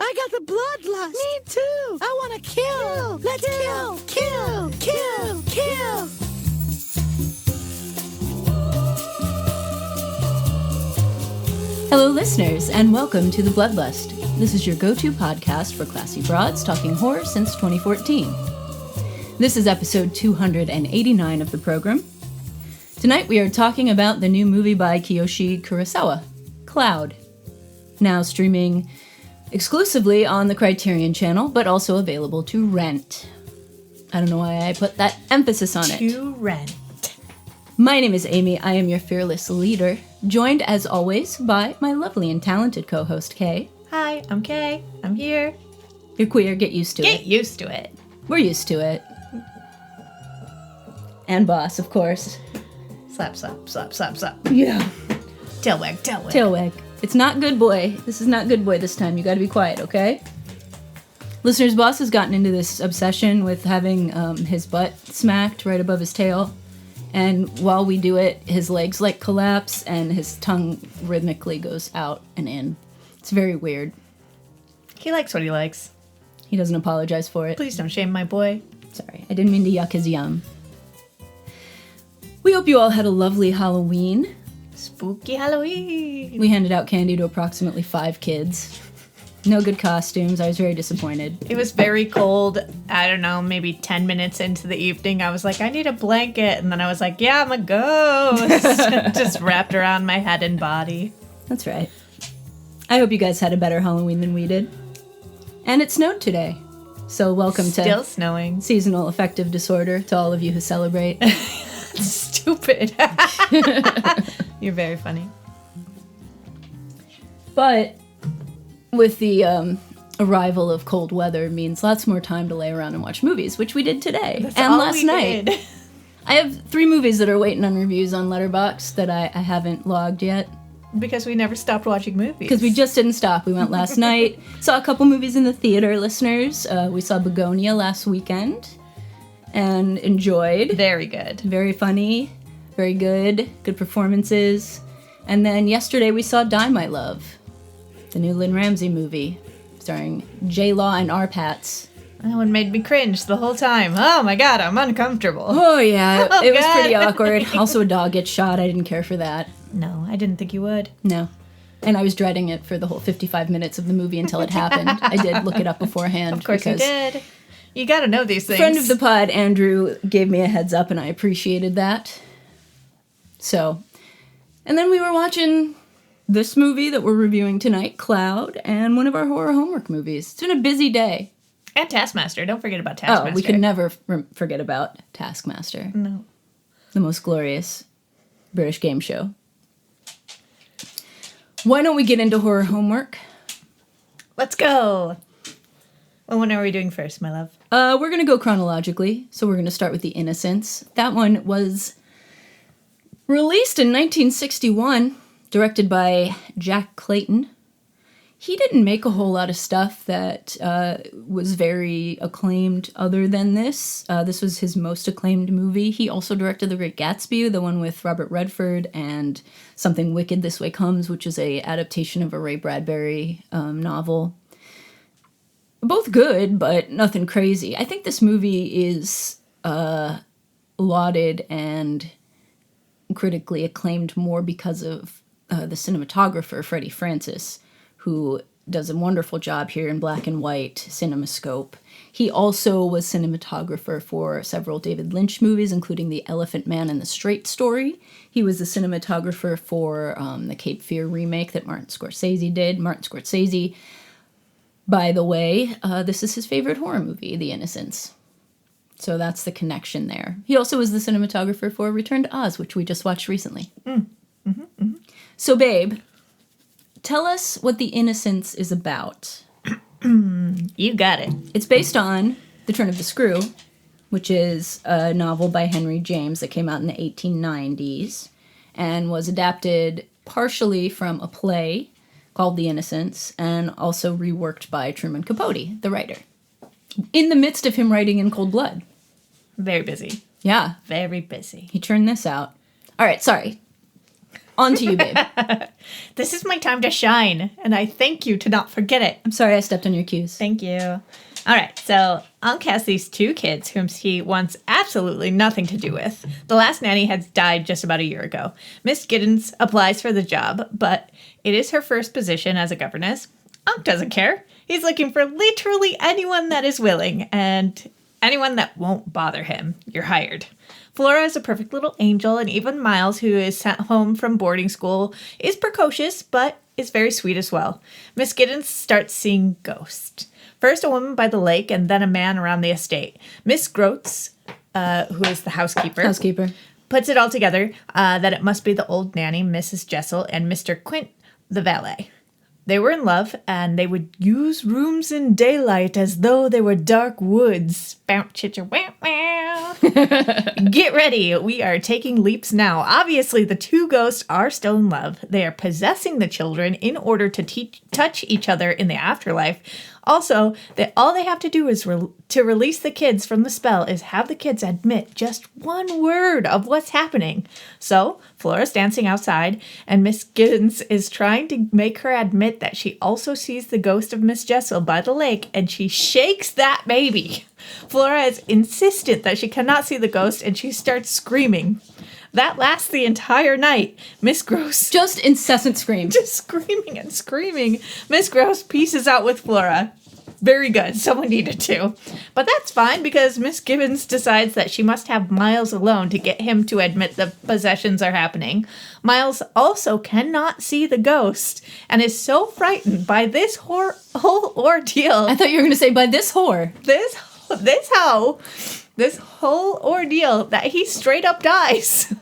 I got the bloodlust. Me too. I want to kill. Let's kill. Hello, listeners, and welcome to The Bloodlust. This is your go-to podcast for classy broads talking horror since 2014. This is episode 289 of the program. Tonight we are talking about the new movie by Kiyoshi Kurosawa, Cloud, now streaming exclusively on the Criterion channel, but also available to rent. I don't know why I put that emphasis on it. To rent. My name is Amy. I am your fearless leader, joined as always by my lovely and talented co-host Kay. Hi, I'm Kay. I'm here. You're queer, get used to it. Get used to it. We're used to it. And boss, of course. Slap. Yeah. Tail wag. Tail wag. It's not good boy. This is not good boy this time. You gotta be quiet, okay? Listeners, boss has gotten into this obsession with having his butt smacked right above his tail. And while we do it, his legs like collapse and his tongue rhythmically goes out and in. It's very weird. He likes what he likes. He doesn't apologize for it. Please don't shame my boy. Sorry, I didn't mean to yuck his yum. We hope you all had a lovely Halloween. Spooky Halloween. We handed out candy to approximately 5 kids. No good costumes. I was very disappointed. It was very cold. I don't know, maybe 10 minutes into the evening, I was like, I need a blanket. And then I was like, yeah, I'm a ghost. Just wrapped around my head and body. That's right. I hope you guys had a better Halloween than we did. And it snowed today. So welcome to Still snowing. Seasonal affective disorder to all of you who celebrate. Stupid. You're very funny. But with the arrival of cold weather means lots more time to lay around and watch movies, which we did today. That's and all last we night. did. I have 3 movies that are waiting on reviews on Letterboxd that I haven't logged yet. Because we never stopped watching movies. Because we just didn't stop. We went last night, saw a couple movies in the theater, listeners. We saw Begonia last weekend and enjoyed. Very good. Very funny, very good performances. And then yesterday we saw Die My Love, the new Lynn Ramsey movie starring J-Law and R-Pats. That one made me cringe the whole time. Oh my god, I'm uncomfortable. Oh yeah, Oh, it was God. pretty awkward. Also a dog gets shot. I didn't care for that. No, I didn't think you would. No. And I was dreading it for the whole 55 minutes of the movie until it happened. I did look it up beforehand. Of course you did. You gotta know these things. Friend of the pod, Andrew, gave me a heads up and I appreciated that. So, and then we were watching this movie that we're reviewing tonight, Cloud, and one of our horror homework movies. It's been a busy day. And Taskmaster. Don't forget about Taskmaster. Oh, we could never forget about Taskmaster. No. The most glorious British game show. Why don't we get into horror homework? Let's go. Well, what are we doing first, my love? We're going to go chronologically, so we're going to start with The Innocents. That one was released in 1961, directed by Jack Clayton. He didn't make a whole lot of stuff that was very acclaimed other than this. This was his most acclaimed movie. He also directed The Great Gatsby, the one with Robert Redford, and Something Wicked This Way Comes, which is a adaptation of a Ray Bradbury novel. Both good, but nothing crazy. I think this movie is lauded and critically acclaimed more because of the cinematographer, Freddie Francis, who does a wonderful job here in black and white CinemaScope. He also was cinematographer for several David Lynch movies, including The Elephant Man and the Straight Story. He was the cinematographer for the Cape Fear remake that Martin Scorsese did. Martin Scorsese, by the way, this is his favorite horror movie, The Innocents. So that's the connection there. He also was the cinematographer for Return to Oz, which we just watched recently. So, babe, tell us what The Innocents is about. You got it. It's based on The Turn of the Screw, which is a novel by Henry James that came out in the 1890s and was adapted partially from a play called The Innocents and also reworked by Truman Capote, the writer, in the midst of him writing In Cold Blood. Very busy. Yeah. Very busy. He churned this out. All right, sorry. On to you, babe. This is my time to shine, and I thank you to not forget it. I'm sorry I stepped on your cues. Thank you. All right, so I'll cast these two kids whom he wants absolutely nothing to do with. The last nanny had died just about a year ago. Miss Giddens applies for the job, but it is her first position as a governess. Unc doesn't care. He's looking for literally anyone that is willing, and anyone that won't bother him. You're hired. Flora is a perfect little angel, and even Miles, who is sent home from boarding school, is precocious, but is very sweet as well. Miss Giddens starts seeing ghosts. First a woman by the lake, and then a man around the estate. Miss Groats, who is the housekeeper, puts it all together that it must be the old nanny, Mrs. Jessel, and Mr. Quint, the valet. They were in love, and they would use rooms in daylight as though they were dark woods. Bounce, chitcher, wow, wow. Get ready. We are taking leaps now. Obviously, the two ghosts are still in love. They are possessing the children in order to touch each other in the afterlife. Also, all they have to do is to release the kids from the spell is have the kids admit just one word of what's happening. So, Flora's dancing outside, and Miss Giddens is trying to make her admit that she also sees the ghost of Miss Jessel by the lake, and she shakes that baby. Flora is insistent that she cannot see the ghost, and she starts screaming. That lasts the entire night. Miss Gross... Just incessant screams. Just screaming and screaming. Miss Gross pieces out with Flora. Very good. Someone needed to. But that's fine because Miss Gibbons decides that she must have Miles alone to get him to admit the possessions are happening. Miles also cannot see the ghost and is so frightened by this whole ordeal. I thought you were going to say by this whore. This whole ordeal that he straight up dies.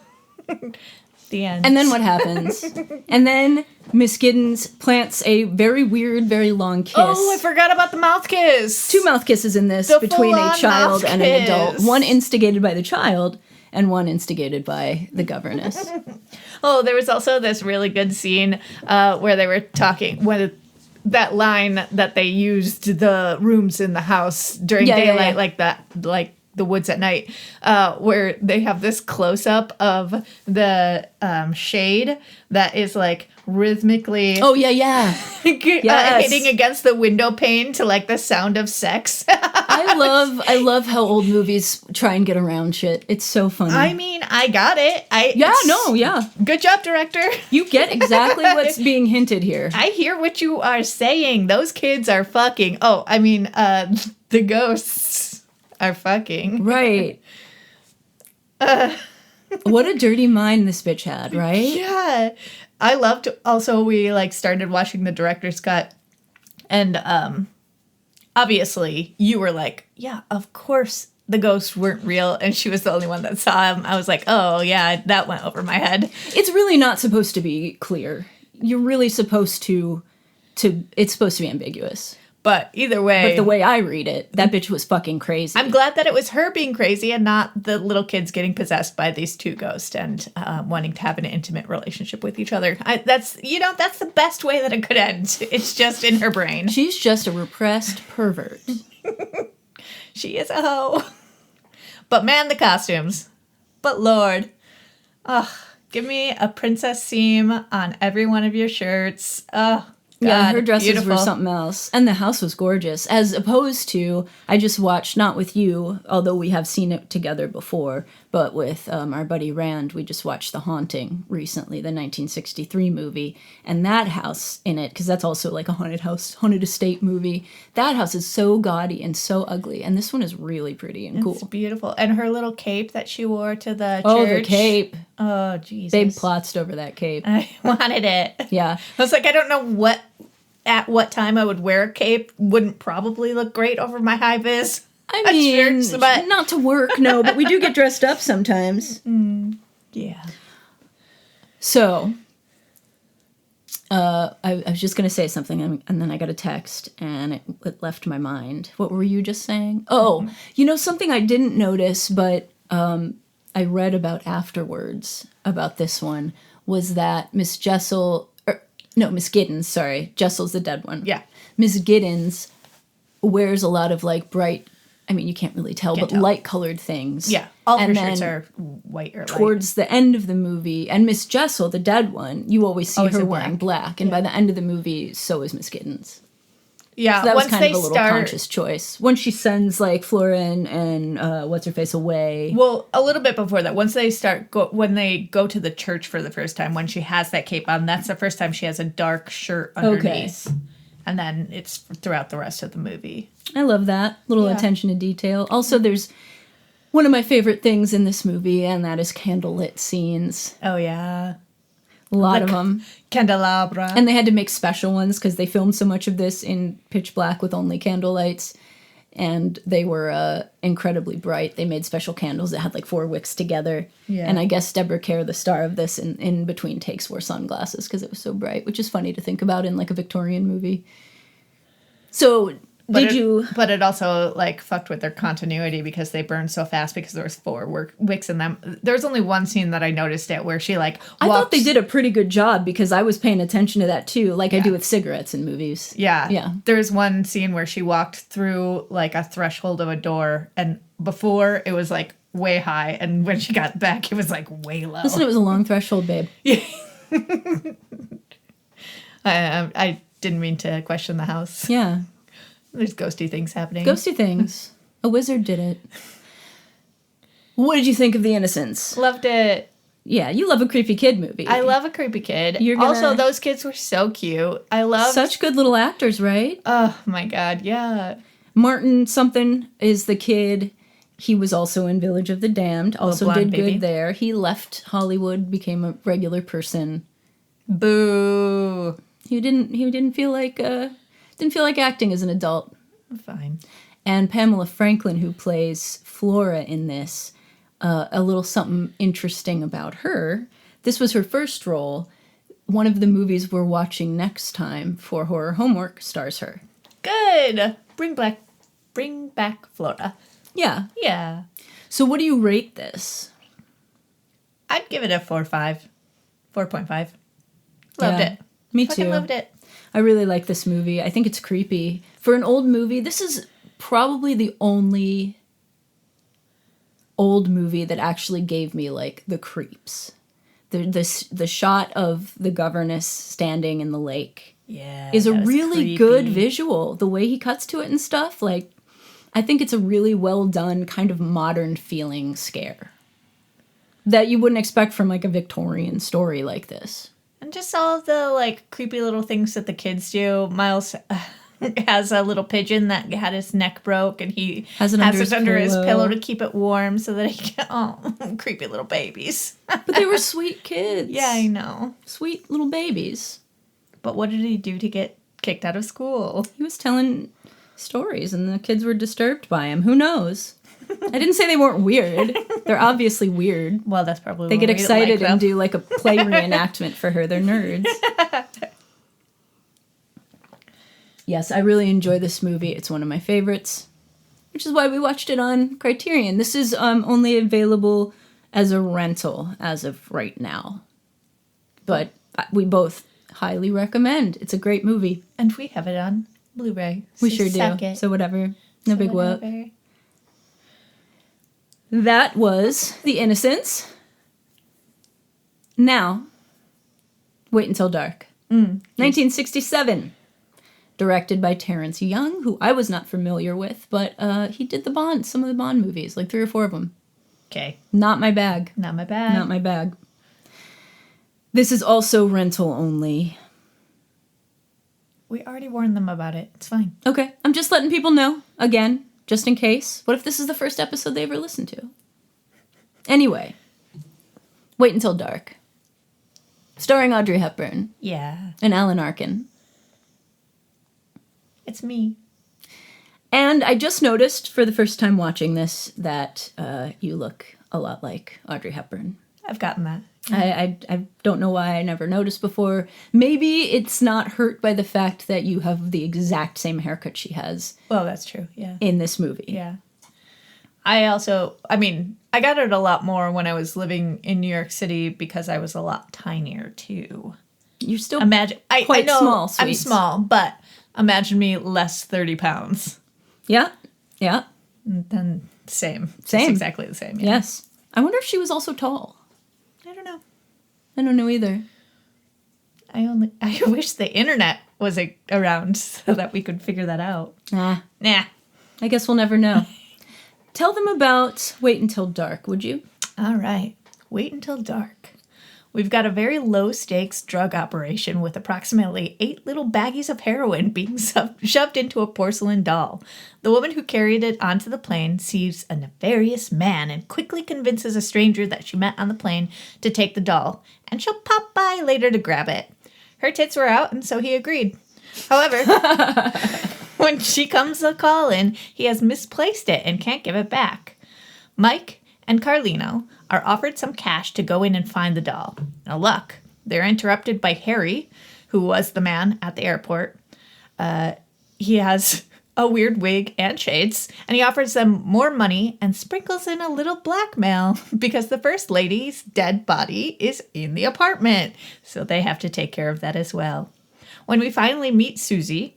The end. And then what happens? And then Miss Giddens plants a very weird, very long kiss. Oh, I forgot about the mouth kiss. 2 mouth kisses in this between a child and an adult. One instigated by the child and one instigated by the governess. Oh, there was also this really good scene where they were talking when that line that they used the rooms in the house during daylight like that, like the woods at night, where they have this close-up of the shade that is like rhythmically hitting against the window pane to like the sound of sex. I love how old movies try and get around shit. It's so funny. I mean, I got it. Good job, director. You get exactly what's being hinted here. I hear what you are saying. Those kids are fucking. Oh, I mean, the ghosts are fucking. Right. What a dirty mind this bitch had, right? Yeah. I loved, also, we, like, started watching the director's cut, and, obviously, you were like, yeah, of course the ghosts weren't real, and she was the only one that saw him. I was like, oh, yeah, that went over my head. It's really not supposed to be clear. You're really supposed to it's supposed to be ambiguous. But either way... But the way I read it, that bitch was fucking crazy. I'm glad that it was her being crazy and not the little kids getting possessed by these two ghosts and wanting to have an intimate relationship with each other. That's the best way that it could end. It's just in her brain. She's just a repressed pervert. She is a hoe. But man, the costumes. But Lord. Ugh. Give me a princess seam on every one of your shirts. Ugh. God, yeah, her dresses beautiful. were something else. And the house was gorgeous. As opposed to, I just watched, not with you, although we have seen it together before, but with our buddy Rand, we just watched The Haunting recently, the 1963 movie. And that house in it, because that's also like a haunted house, haunted estate movie, that house is so gaudy and so ugly. And this one is really pretty and cool. It's beautiful. And her little cape that she wore to the church. Oh, the cape. Oh, Jesus. They plotzed over that cape. I wanted it. Yeah. I was like, I don't know at what time I would wear a cape. Wouldn't probably look great over my high vis. I mean, shirts, but not to work, no, but we do get dressed up sometimes. Yeah. So, I was just going to say something, and then I got a text, and it left my mind. What were you just saying? Oh, something I didn't notice, but I read about afterwards about this one, was that Miss Giddens, sorry. Jessel's the dead one. Yeah. Miss Giddens wears a lot of, like, bright, I mean, you can't really tell, light-colored things. Yeah. All And her shirts then are white or light. towards the end of the movie, and Miss Jessel, the dead one, you always see Always her in wearing black. And by the end of the movie, so is Miss Giddens. Yeah, So that was once kind they of a little start, conscious choice. When she sends, like, Flora and what's-her-face away. well, a little bit before that, once they when they go to the church for the first time, when she has that cape on, that's the first time she has a dark shirt underneath. Okay. And then it's throughout the rest of the movie. I love that. Little attention to detail. Also, there's one of my favorite things in this movie, and that is candlelit scenes. Oh, yeah. A lot of them. Candelabra. And they had to make special ones because they filmed so much of this in pitch black with only candle lights. And they were incredibly bright. They made special candles that had like 4 wicks together. Yeah. And I guess Deborah Kerr, the star of this, in between takes wore sunglasses because it was so bright, which is funny to think about in like a Victorian movie. So... But it also, like, fucked with their continuity because they burned so fast because there was 4 wicks in them. There's only one scene that I noticed it where she, like, I thought they did a pretty good job because I was paying attention to that, too, like I do with cigarettes in movies. Yeah. Yeah. There's one scene where she walked through, like, a threshold of a door, and before it was, like, way high, and when she got back, it was, like, way low. Listen, it was a long threshold, babe. Yeah. I didn't mean to question the house. Yeah. There's ghosty things happening. Ghosty things. A wizard did it. What did you think of The Innocents? Loved it. Yeah, you love a creepy kid movie. I love a creepy kid. Also, those kids were so cute. I love such good little actors, right? Oh my god, yeah. Martin something is the kid. He was also in Village of the Damned. Also did good there. He left Hollywood, became a regular person. Boo. He didn't feel like acting as an adult. Fine. And Pamela Franklin, who plays Flora in this, a little something interesting about her. This was her first role. One of the movies we're watching next time for Horror Homework stars her. Good. Bring back Flora. Yeah. Yeah. So what do you rate this? I'd give it a 4.5. 4.5. Loved it. Me too. Fucking loved it. I really like this movie. I think it's creepy. For an old movie, this is probably the only old movie that actually gave me, like, the creeps. The shot of the governess standing in the lake is a really good visual. The way he cuts to it and stuff, like, I think it's a really well done, kind of modern feeling scare that you wouldn't expect from, like, a Victorian story like this. And just all of the, like, creepy little things that the kids do. Miles has a little pigeon that had his neck broke, and he has it under his pillow to keep it warm so that he can... Oh, creepy little babies. But they were sweet kids. Yeah, I know. Sweet little babies. But what did he do to get kicked out of school? He was telling stories, and the kids were disturbed by him. Who knows? I didn't say they weren't weird. They're obviously weird. Well, that's probably they get excited and do like a play reenactment for her. They're nerds. Yes, I really enjoy this movie. It's one of my favorites, which is why we watched it on Criterion. This is only available as a rental as of right now, but we both highly recommend. It's a great movie, and we have it on Blu-ray. We sure do. So whatever. No big whoop. That was The Innocents. Now, Wait Until Dark. 1967. Directed by Terrence Young, who I was not familiar with, but he did some of the Bond movies, like 3 or 4 of them. Okay. Not my bag. Not my bag. Not my bag. This is also rental only. We already warned them about it. It's fine. Okay. I'm just letting people know, again, just in case. What if this is the first episode they ever listened to? Anyway, Wait Until Dark. Starring Audrey Hepburn. Yeah. And Alan Arkin. It's me. And I just noticed for the first time watching this that you look a lot like Audrey Hepburn. I've gotten that. I don't know why I never noticed before. Maybe it's not hurt by the fact that you have the exact same haircut she has. Well, that's true, yeah. In this movie. Yeah. I got it a lot more when I was living in New York City because I was a lot tinier, too. You're still quite small, I'm small, but imagine me less 30 pounds. Yeah, yeah. Then same. Same. Just exactly the same. Yeah. Yes. I wonder if she was also tall. I don't know. I don't know either. I wish the internet was around so that we could figure that out. Nah. I guess we'll never know. Tell them about Wait Until Dark, would you? All right. Wait Until Dark. We've got a very low-stakes drug operation with approximately 8 little baggies of heroin being shoved into a porcelain doll. The woman who carried it onto the plane sees a nefarious man and quickly convinces a stranger that she met on the plane to take the doll, and she'll pop by later to grab it. Her tits were out, and so he agreed. However, when she comes to call in, he has misplaced it and can't give it back. Mike and Carlino are offered some cash to go in and find the doll. No luck. They're interrupted by Harry, who was the man at the airport. He has a weird wig and shades, and he offers them more money and sprinkles in a little blackmail because the First Lady's dead body is in the apartment, so they have to take care of that as well. When we finally meet Susie,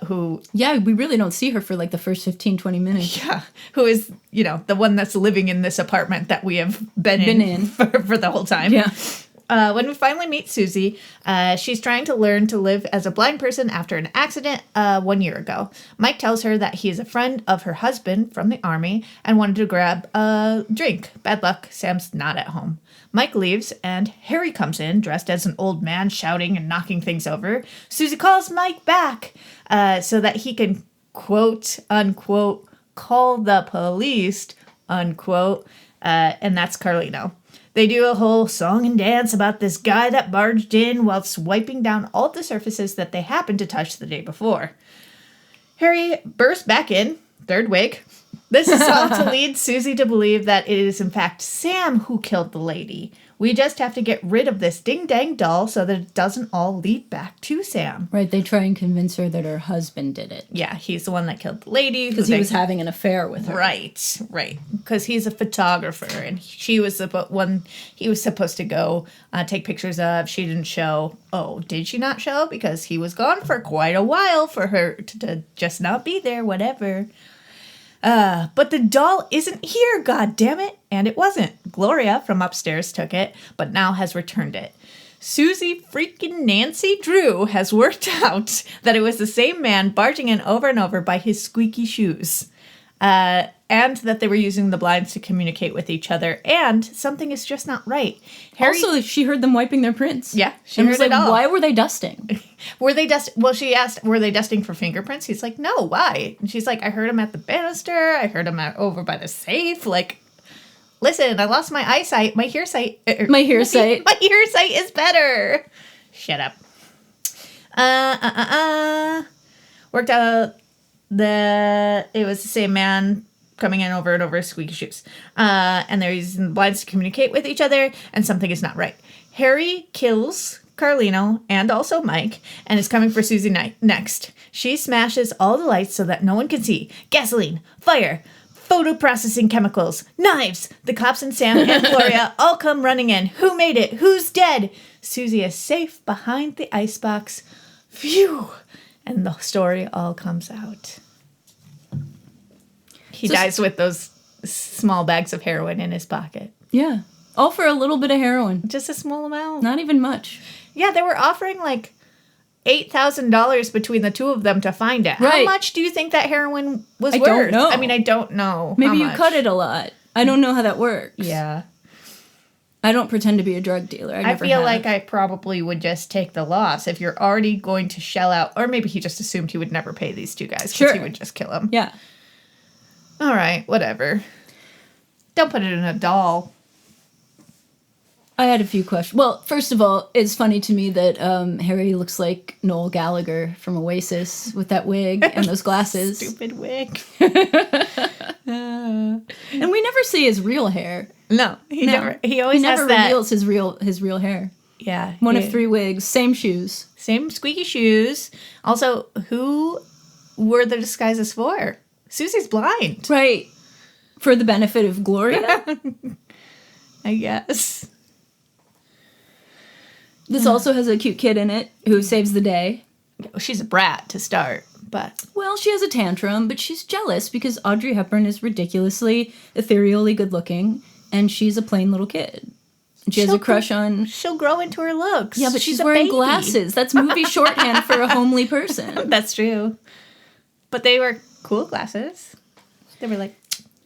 who... Yeah, we really don't see her for like the first 15, 20 minutes. Yeah, who is, the one that's living in this apartment that we have been in. For the whole time. Yeah. When we finally meet Susie, she's trying to learn to live as a blind person after an accident 1 year ago. Mike tells her that he is a friend of her husband from the army and wanted to grab a drink. Bad luck, Sam's not at home. Mike leaves, and Harry comes in, dressed as an old man, shouting and knocking things over. Susie calls Mike back so that he can, quote, unquote, call the police, unquote, and that's Carlino. They do a whole song and dance about this guy that barged in while swiping down all the surfaces that they happened to touch the day before. Harry bursts back in, third wig. This is all to lead Susie to believe that it is in fact Sam who killed the lady. We just have to get rid of this ding-dang doll so that it doesn't all lead back to Sam. Right, they try and convince her that her husband did it. Yeah, he's the one that killed the lady. Because he was having an affair with her. Right. Because he's a photographer, and he was supposed to go take pictures of. She didn't show. Oh, did she not show? Because he was gone for quite a while for her to just not be there, whatever. But the doll isn't here, god damn it. And it wasn't. Gloria from upstairs took it, but now has returned it. Susie freaking Nancy Drew has worked out that it was the same man barging in over and over by his squeaky shoes. And that they were using the blinds to communicate with each other. And something is just not right. Harry, also, she heard them wiping their prints. Yeah, she and heard was it all. Why were they dusting? Well, she asked, were they dusting for fingerprints? He's like, no, why? And she's like, I heard him at the banister. I heard him over by the safe. Like, listen, I lost my eyesight. My hearsay. My hearsay. My hearsay is better. Shut up. Worked out that it was the same man coming in over and over, squeaky shoes. And they're using the blinds to communicate with each other, and something is not right. Harry kills Carlino and also Mike, and is coming for Susie next. She smashes all the lights so that no one can see. Gasoline, fire, photo processing chemicals, knives. The cops and Sam and Gloria all come running in. Who made it? Who's dead? Susie is safe behind the icebox. Phew! And the story all comes out. He dies with those small bags of heroin in his pocket. Yeah. All for a little bit of heroin. Just a small amount. Not even much. Yeah, they were offering like $8,000 between the two of them to find it. Right. How much do you think that heroin was worth? Don't know. I mean, I don't know. Maybe you cut it a lot. I don't know how that works. Yeah. I don't pretend to be a drug dealer. I feel like I probably would just take the loss if you're already going to shell out. Or maybe he just assumed he would never pay these two guys because he would just kill them. Yeah. All right, whatever. Don't put it in a doll. I had a few questions. Well, first of all, it's funny to me that Harry looks like Noel Gallagher from Oasis with that wig and those glasses. Stupid wig. And we never see his real hair. No, he never. He always never has that. reveals his real hair. Yeah, One of 3 wigs, same shoes, same squeaky shoes. Also, who were the disguises for? Susie's blind, right? For the benefit of Gloria, I guess. This also has a cute kid in it who saves the day. she's a brat to start, but Well, she has a tantrum, but she's jealous because Audrey Hepburn is ridiculously, ethereally good-looking, and she's a plain little kid. And she has a crush on... She'll grow into her looks. Yeah, but she's wearing baby. glasses. That's movie shorthand for a homely person. That's true. But they were cool glasses. They were like...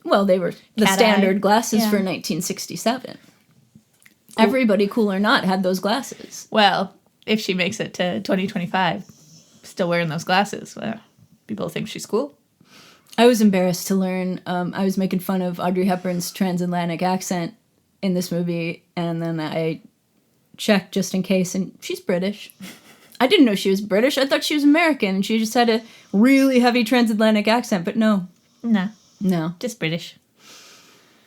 Well, they were the Cat standard eye. glasses Yeah. for 1967. Everybody, cool or not, had those glasses. Well, if she makes it to 2025, still wearing those glasses, well, people think she's cool. I was embarrassed to learn. I was making fun of Audrey Hepburn's transatlantic accent in this movie, and then I checked just in case, and she's British. I didn't know she was British. I thought she was American, and she just had a really heavy transatlantic accent, but no. No. Just British.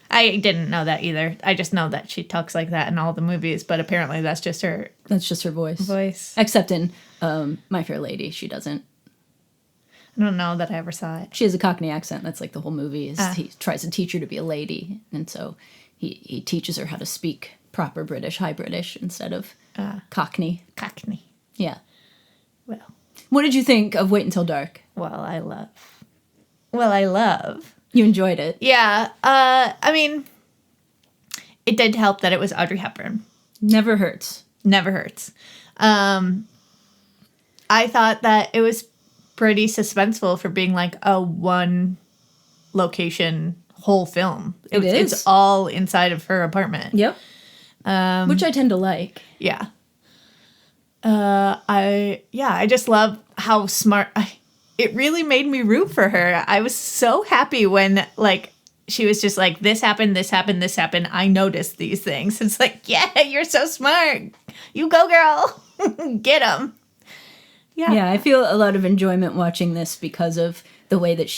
I didn't know that either. I just know that she talks like that in all the movies, but apparently that's just her That's just her voice. Except in My Fair Lady, she doesn't. I don't know that I ever saw it. She has a Cockney accent. That's like the whole movie. He tries to teach her to be a lady, and so he teaches her how to speak proper British, high British, instead of Cockney. Cockney. Yeah. Well, What did you think of Wait Until Dark? I love. You enjoyed it. Yeah. I mean, it did help that it was Audrey Hepburn. Never hurts. Never hurts. I thought that it was pretty suspenseful for being like a one location whole film. It's all inside of her apartment. Yep. Which I tend to like. Yeah. I just love how smart. It really made me root for her. I was so happy when like she was just like, this happened, this happened, this happened. I noticed these things. It's like, yeah, you're so smart. You go, girl. Get them. Yeah, I feel a lot of enjoyment watching this because of the way that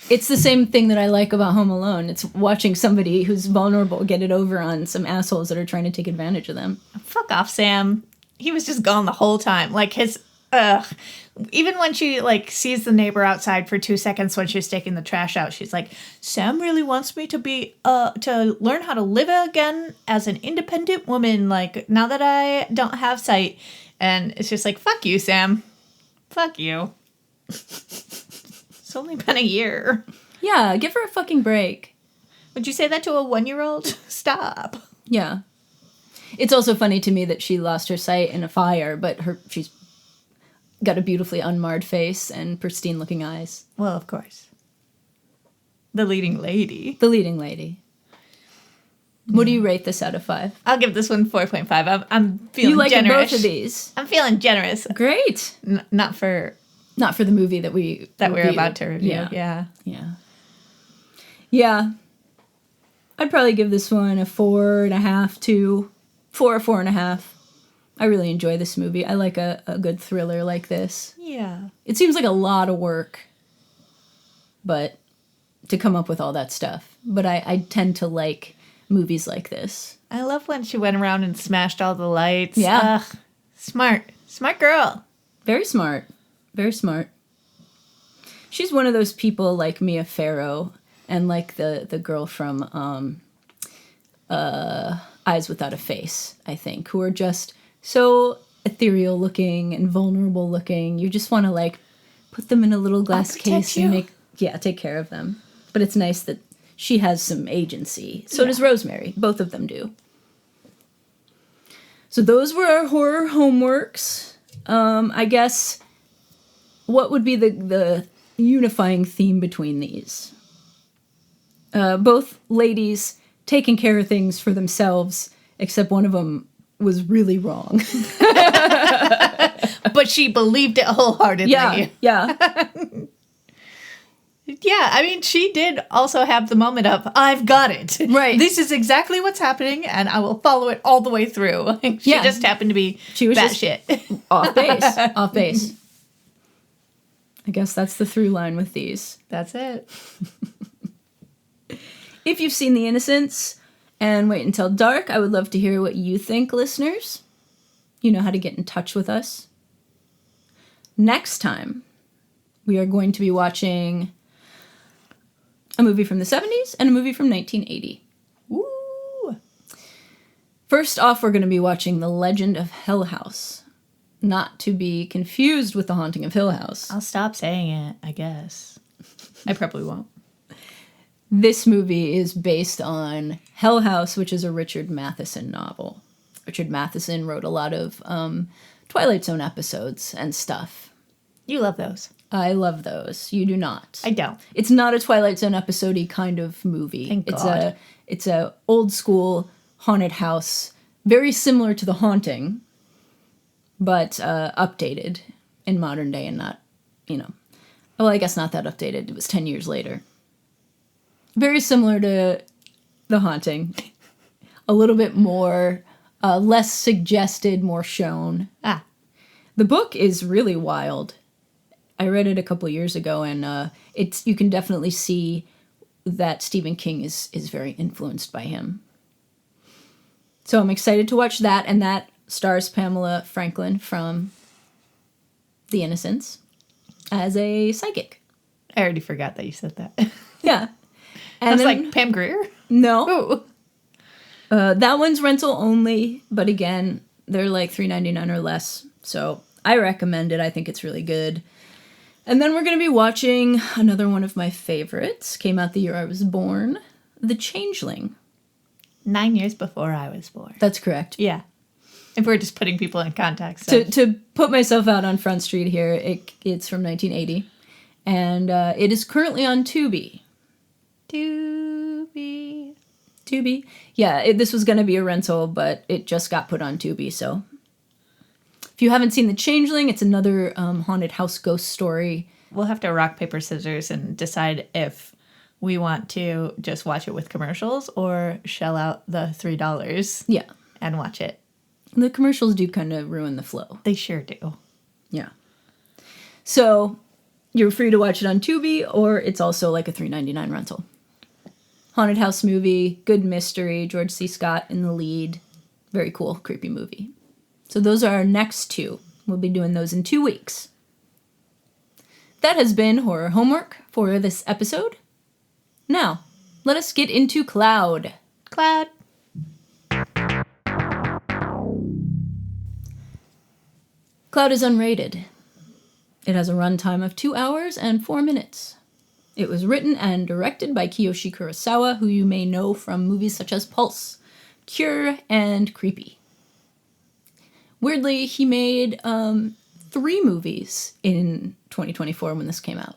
it's the same thing that I like about Home Alone. It's watching somebody who's vulnerable get it over on some assholes that are trying to take advantage of them. Fuck off, Sam. He was just gone the whole time. Like even when she like sees the neighbor outside for 2 seconds when she's taking the trash out, she's like, Sam really wants me to be to learn how to live again as an independent woman, like now that I don't have sight. And it's just like, fuck you, Sam. Fuck you. It's only been a year. Yeah, give her a fucking break. Would you say that to a 1-year-old? Stop. Yeah. It's also funny to me that she lost her sight in a fire, but she's got a beautifully unmarred face and pristine looking eyes. Well, of course. The leading lady. The leading lady. What do you rate this out of 5? I'll give this one 4.5. I'm feeling you like generous. both of these. I'm feeling generous. Great. Not for the movie that we're about to review. Yeah. I'd probably give this one a 4.5 to 4 or 4.5. I really enjoy this movie. I like a good thriller like this. Yeah. It seems like a lot of work, but to come up with all that stuff. But I tend to like movies like this. I love when she went around and smashed all the lights. Yeah. Smart girl. Very smart. Very smart. She's one of those people like Mia Farrow and like the girl from Eyes Without a Face, I think, who are just so ethereal looking and vulnerable looking. You just want to like put them in a little glass case and take care of them. But it's nice that she has some agency. So does Rosemary. Both of them do. So those were our horror homeworks. I guess what would be the unifying theme between these? Both ladies taking care of things for themselves, except one of them was really wrong. But she believed it wholeheartedly. Yeah. Yeah, I mean, she did also have the moment of, I've got it. Right. This is exactly what's happening, and I will follow it all the way through. She just happened to be batshit. Off base. I guess that's the through line with these. That's it. If you've seen The Innocents and Wait Until Dark, I would love to hear what you think, listeners. You know how to get in touch with us. Next time, we are going to be watching a movie from the 70s and a movie from 1980. Ooh. First off, we're going to be watching The Legend of Hell House. not to be confused with The Haunting of Hill House. I'll stop saying it, I guess. I probably won't. This movie is based on Hell House, which is a Richard Matheson novel. Richard Matheson wrote a lot of Twilight Zone episodes and stuff. You love those. I love those. You do not. I don't. It's not a Twilight Zone episode-y kind of movie. Thank God. It's a old school haunted house, very similar to The Haunting, but updated in modern day and not, well, I guess not that updated. It was 10 years later. Very similar to The Haunting. A little bit more, less suggested, more shown. The book is really wild. I read it a couple years ago, and you can definitely see that Stephen King is very influenced by him. So I'm excited to watch that, and that stars Pamela Franklin from The Innocents as a psychic. I already forgot that you said that. Yeah. And I was like, Pam Grier? No. That one's rental only, but again, they're like $3.99 or less. So I recommend it. I think it's really good. And then we're going to be watching another one of my favorites. Came out the year I was born. The Changeling. 9 years before I was born. That's correct. Yeah. If we're just putting people in context. To put myself out on Front Street here, it's from 1980. And it is currently on Tubi. Tubi. Yeah, this was going to be a rental, but it just got put on Tubi, so. If you haven't seen The Changeling, it's another haunted house ghost story. We'll have to rock, paper, scissors and decide if we want to just watch it with commercials or shell out the $3 Yeah. and watch it. The commercials do kind of ruin the flow. They sure do. Yeah. So you're free to watch it on Tubi, or it's also like a $3.99 rental. Haunted house movie, good mystery, George C. Scott in the lead. Very cool, creepy movie. So those are our next two. We'll be doing those in 2 weeks. That has been horror homework for this episode. Now, let us get into Cloud. Cloud. Cloud is unrated. It has a runtime of 2 hours and 4 minutes. It was written and directed by Kiyoshi Kurosawa, who you may know from movies such as Pulse, Cure, and Creepy. Weirdly, he made 3 movies in 2024 when this came out.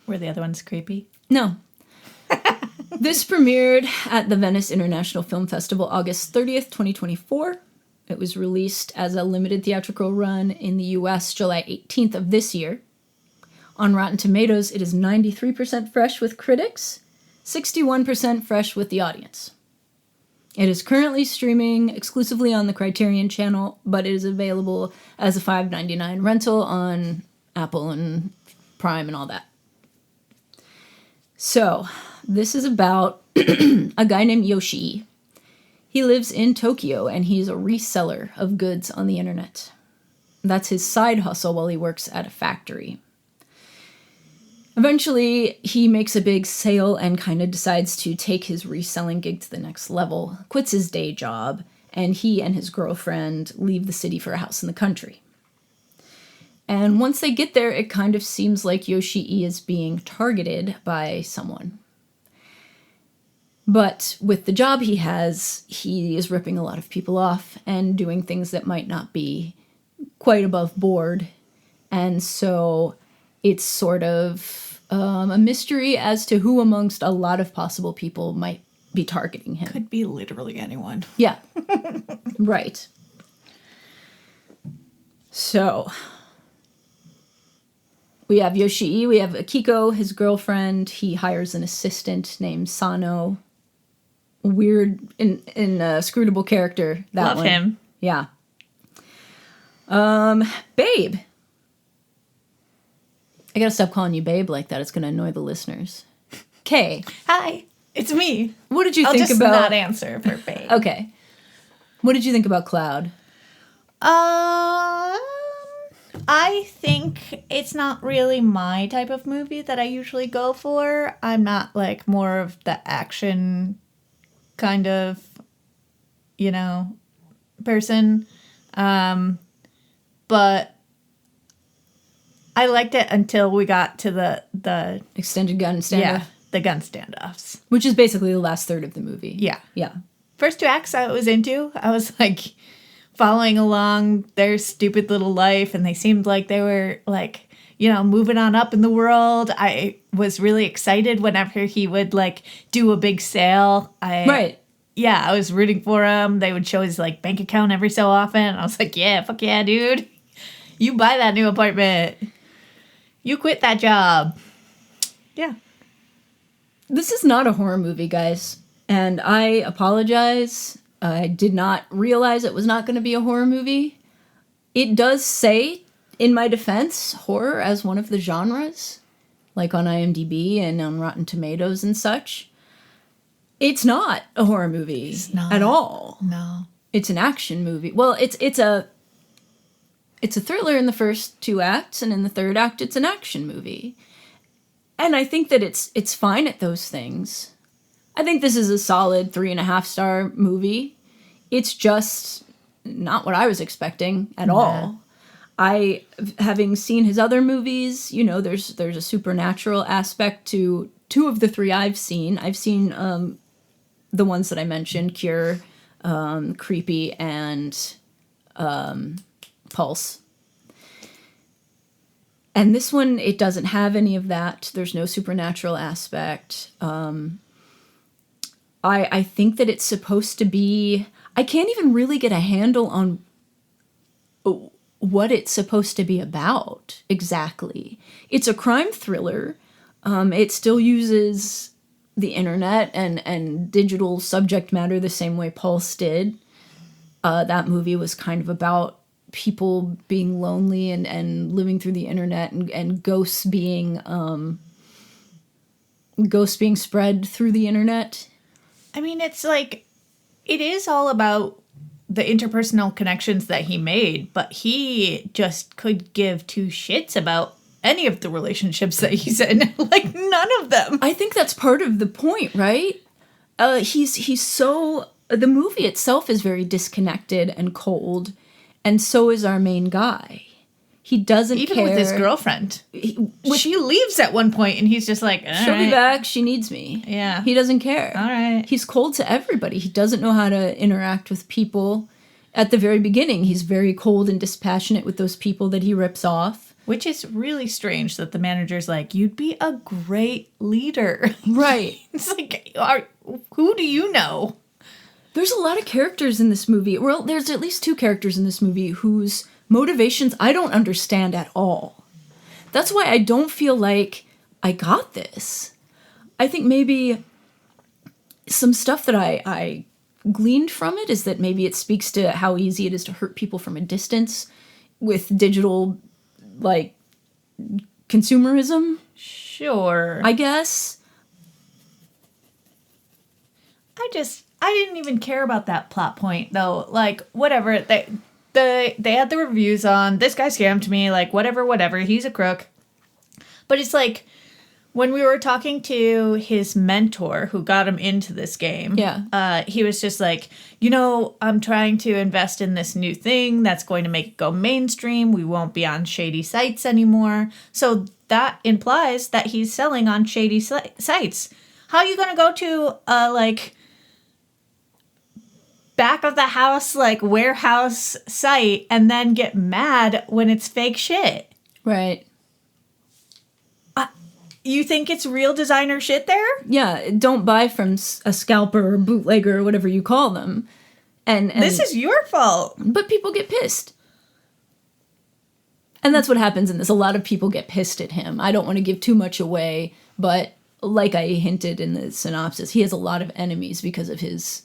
Were the other ones creepy? No. This premiered at the Venice International Film Festival August 30th, 2024. It was released as a limited theatrical run in the US July 18th of this year. On Rotten Tomatoes, it is 93% fresh with critics, 61% fresh with the audience. It is currently streaming exclusively on the Criterion channel, but it is available as a $5.99 rental on Apple and Prime and all that. So, this is about a guy named Yoshii. He lives in Tokyo, and he's a reseller of goods on the internet. That's his side hustle while he works at a factory. Eventually, he makes a big sale and kind of decides to take his reselling gig to the next level, quits his day job, and he and his girlfriend leave the city for a house in the country. And once they get there, it kind of seems like Yoshii is being targeted by someone. But with the job he has, he is ripping a lot of people off and doing things that might not be quite above board. And so it's sort of a mystery as to who amongst a lot of possible people might be targeting him. Could be literally anyone. Yeah. Right. So we have Yoshii, we have Akiko, his girlfriend. He hires an assistant named Sano. Weird, inscrutable character. That Love one. him. Yeah. Babe. I gotta stop calling you babe like that. It's gonna annoy the listeners. Kay. Hi, it's me. What did you I'll think just about... not answer for babe. Okay. What did you think about Cloud? I think it's not really my type of movie that I usually go for. I'm not like more of the action kind of, person. but I liked it until we got to the Extended gun standoff. the gun standoffs. Which is basically the last third of the movie. Yeah. Yeah. First 2 acts I was into. I was like following along their stupid little life, and they seemed like they were like, you know, moving on up in the world. I was really excited whenever he would like do a big sale. Right. Yeah, I was rooting for him. They would show his like bank account every so often. I was like, yeah, fuck yeah, dude. You buy that new apartment. You quit that job. Yeah. This is not a horror movie, guys. And I apologize. I did not realize it was not going to be a horror movie. It does say, in my defense, horror as one of the genres, like on IMDb and on Rotten Tomatoes and such. It's not a horror movie at all. No. It's an action movie. Well, it's a thriller in the first 2 acts, and in the third act, it's an action movie. And I think that it's fine at those things. I think this is a solid 3.5-star movie. It's just not what I was expecting at all. Having seen his other movies, you know, there's a supernatural aspect to 2 of the 3 I've seen. I've seen the ones that I mentioned, Cure, Creepy, and Pulse. And this one, it doesn't have any of that. There's no supernatural aspect. I think that it's supposed to be... I can't even really get a handle on what it's supposed to be about exactly. It's a crime thriller. It still uses the internet and digital subject matter the same way Pulse did. That movie was kind of about people being lonely and living through the internet and ghosts being spread through the internet. I mean, it's like, it is all about the interpersonal connections that he made, but he just could give 2 shits about any of the relationships that he's in. Like, none of them. I think that's part of the point, right? He's so... The movie itself is very disconnected and cold, and so is our main guy. He doesn't Even care. with his girlfriend. She leaves at one point, and he's just like, she'll be back, she needs me. Yeah. He doesn't care. All right. He's cold to everybody. He doesn't know how to interact with people. At the very beginning, he's very cold and dispassionate with those people that he rips off. Which is really strange that the manager's like, you'd be a great leader. Right. It's like, who do you know? There's a lot of characters in this movie. Well, there's at least 2 characters in this movie whose motivations I don't understand at all. That's why I don't feel like I got this. I think maybe some stuff that I gleaned from it is that maybe it speaks to how easy it is to hurt people from a distance with digital, like, consumerism. Sure. I guess. I didn't even care about that plot point, though. Like, whatever. They had the reviews on, this guy scammed me, like, whatever, he's a crook. But it's like, when we were talking to his mentor who got him into this game, he was just like, you know, I'm trying to invest in this new thing that's going to make it go mainstream. We won't be on shady sites anymore. So that implies that he's selling on shady sites. How are you going to go to, like, back of the house, like, warehouse site and then get mad when it's fake shit? Right. You think it's real designer shit there? Yeah, don't buy from a scalper or bootlegger or whatever you call them. And this is your fault. But people get pissed. And that's what happens in this. A lot of people get pissed at him. I don't want to give too much away, but like I hinted in the synopsis, he has a lot of enemies because of his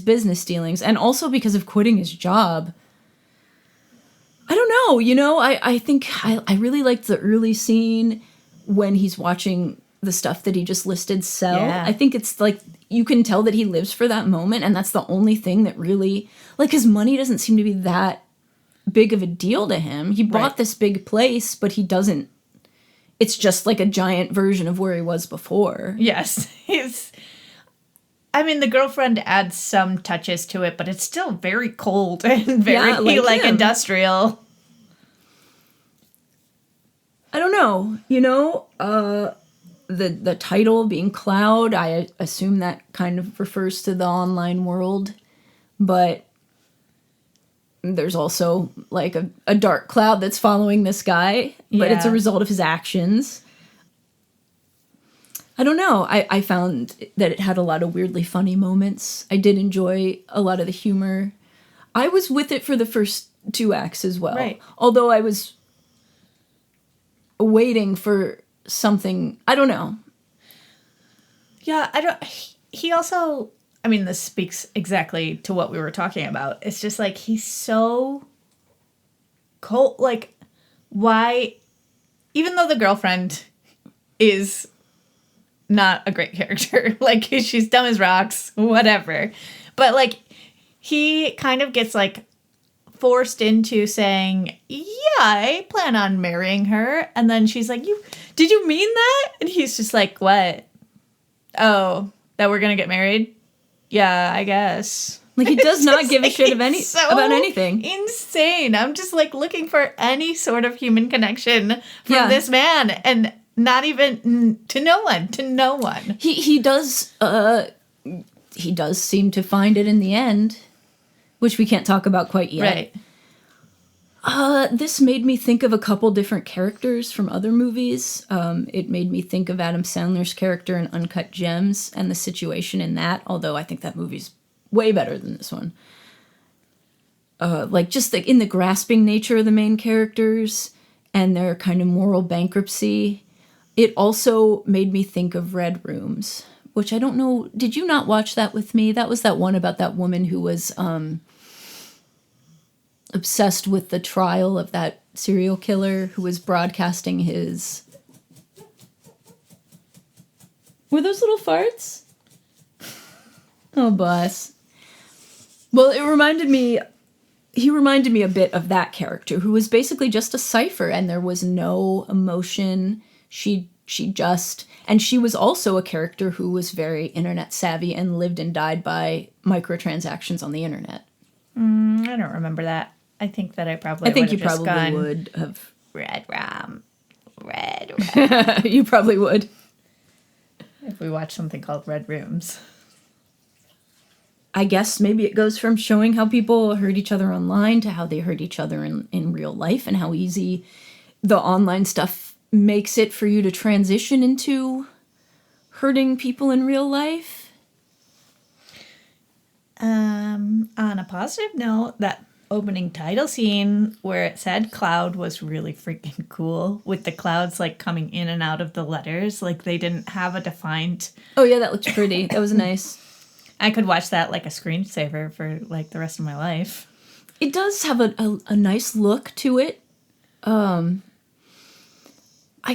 business dealings and also because of quitting his job. I don't know, you know, I think I really liked the early scene when he's watching the stuff that he just listed sell. Yeah. I think it's like, you can tell that he lives for that moment, and that's the only thing that really, like, his money doesn't seem to be that big of a deal to him. He bought this big place, but he doesn't, it's just like a giant version of where he was before. Yes. I mean, the girlfriend adds some touches to it, but it's still very cold and very, like industrial. I don't know. The title being Cloud, I assume that kind of refers to the online world, but there's also like a dark cloud that's following this guy, but it's a result of his actions. I don't know. I found that it had a lot of weirdly funny moments. I did enjoy a lot of the humor. I was with it for the first 2 acts as well. Right. Although I was waiting for something, I don't know. Yeah, I don't. He also, I mean, this speaks exactly to what we were talking about. It's just like he's so cold. Like, why, even though the girlfriend is not a great character, like she's dumb as rocks, whatever, but like he kind of gets like forced into saying, yeah, I plan on marrying her, and then she's like, did you mean that? And he's just like, what? Oh, that we're gonna get married? Yeah, I guess. Like, he does not give a shit about so anything. Insane. I'm just like looking for any sort of human connection from this man, and not even to no one. He does seem to find it in the end, which we can't talk about quite yet. Right. This made me think of a couple different characters from other movies. It made me think of Adam Sandler's character in Uncut Gems and the situation in that, although I think that movie's way better than this one. Like, just in the grasping nature of the main characters and their kind of moral bankruptcy. It also made me think of Red Rooms, which I don't know. Did you not watch that with me? That was that one about that woman who was obsessed with the trial of that serial killer who was broadcasting his... Were those little farts? Oh, boss. Well, he reminded me a bit of that character, who was basically just a cipher, and there was no emotion. She was also a character who was very internet savvy and lived and died by microtransactions on the internet. I don't remember that. I think that I think you probably would have. Red Rum. You probably would. If we watch something called Red Rooms. I guess maybe it goes from showing how people hurt each other online to how they hurt each other in real life, and how easy the online stuff makes it for you to transition into hurting people in real life. On a positive note, that opening title scene where it said Cloud was really freaking cool, with the clouds like coming in and out of the letters. Like, they didn't have a defined... Oh yeah, that looked pretty. That was nice. I could watch that like a screensaver for like the rest of my life. It does have a nice look to it. I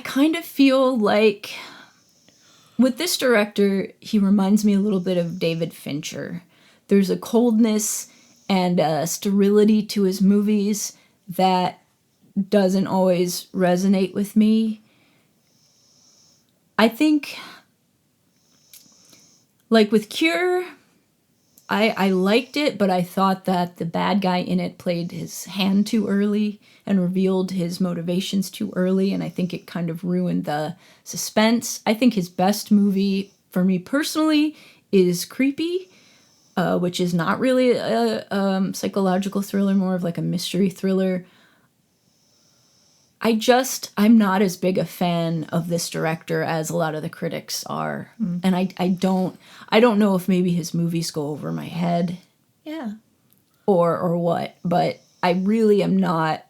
kind of feel like with this director, he reminds me a little bit of David Fincher. There's a coldness and a sterility to his movies that doesn't always resonate with me. I think, like with Cure, I liked it, but I thought that the bad guy in it played his hand too early and revealed his motivations too early, and I think it kind of ruined the suspense. I think his best movie, for me personally, is Creepy, which is not really a psychological thriller, more of like a mystery thriller. I'm not as big a fan of this director as a lot of the critics are. And I don't know if maybe his movies go over my head. Yeah. Or what, but I really am not.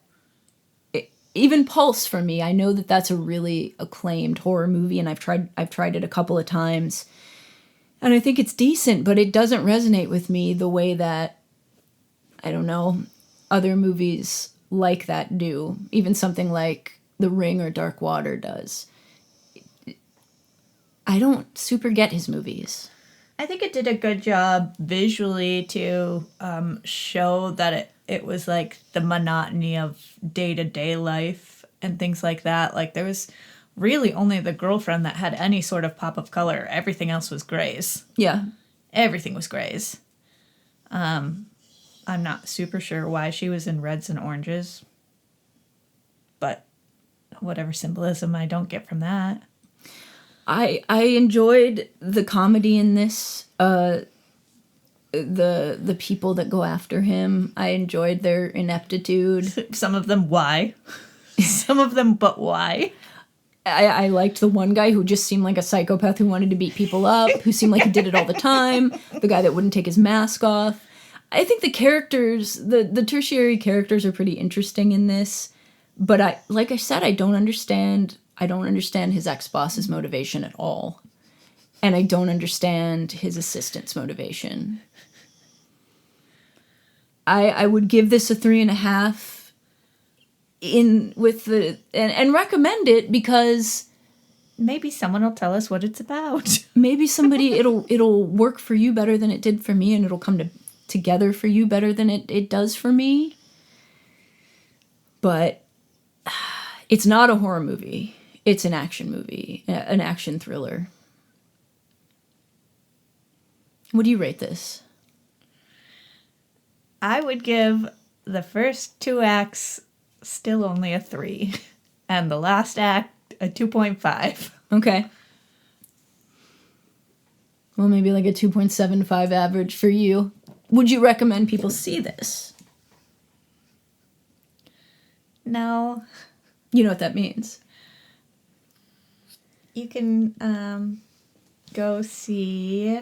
Even Pulse, for me, I know that that's a really acclaimed horror movie, and I've tried it a couple of times, and I think it's decent, but it doesn't resonate with me the way that, I don't know, other movies like that do. Even something like The Ring or Dark Water does. I don't super get his movies. I think it did a good job visually to show that it was like the monotony of day-to-day life and things like that. Like, there was really only the girlfriend that had any sort of pop of color. Everything else was grays. Yeah. Everything was grays. I'm not super sure why she was in reds and oranges, but whatever symbolism I don't get from that. I enjoyed the comedy in this. The people that go after him, I enjoyed their ineptitude. Some of them, why? Some of them, but why? I liked the one guy who just seemed like a psychopath who wanted to beat people up, who seemed like he did it all the time, the guy that wouldn't take his mask off. I think the characters, the tertiary characters are pretty interesting in this, but like I said, I don't understand his ex-boss's motivation at all. And I don't understand his assistant's motivation. I would give this a 3.5 and recommend it because maybe someone will tell us what it's about. Maybe it'll work for you better than it did for me, and it'll come together for you better than it does for me. But it's not a horror movie. It's an action movie, an action thriller. What do you rate this? I would give the first 2 acts still only a 3, and the last act a 2.5. Okay. Well, maybe like a 2.75 average for you. Would you recommend people see this? No. You know what that means. You can go see...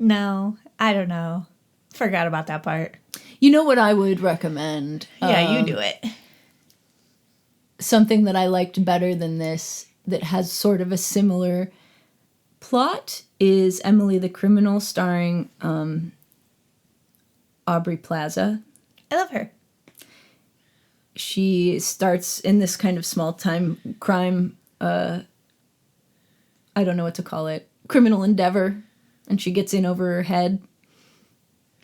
No, I don't know. Forgot about that part. You know what I would recommend? Yeah, you do it. Something that I liked better than this that has sort of a similar plot is Emily the Criminal, starring Aubrey Plaza. I love her. She starts in this kind of small-time crime, I don't know what to call it, criminal endeavor, and she gets in over her head.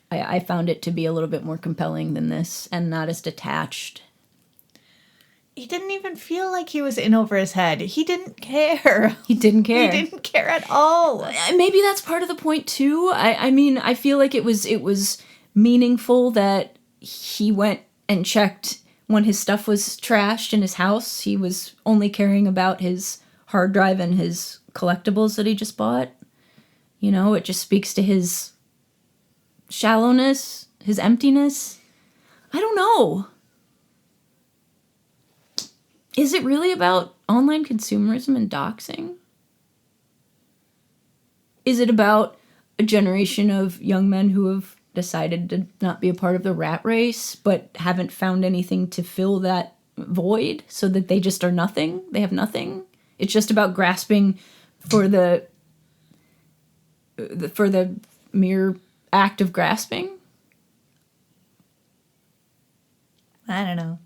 I found it to be a little bit more compelling than this, and not as detached. He didn't even feel like he was in over his head. He didn't care. He didn't care. He didn't care at all. Maybe that's part of the point, too. I mean, I feel like it was meaningful that he went and checked when his stuff was trashed in his house. He was only caring about his hard drive and his collectibles that he just bought. You know, it just speaks to his shallowness, his emptiness. I don't know. Is it really about online consumerism and doxing? Is it about a generation of young men who have decided to not be a part of the rat race, but haven't found anything to fill that void, so that they just are nothing? They have nothing. It's just about grasping for the mere act of grasping? I don't know.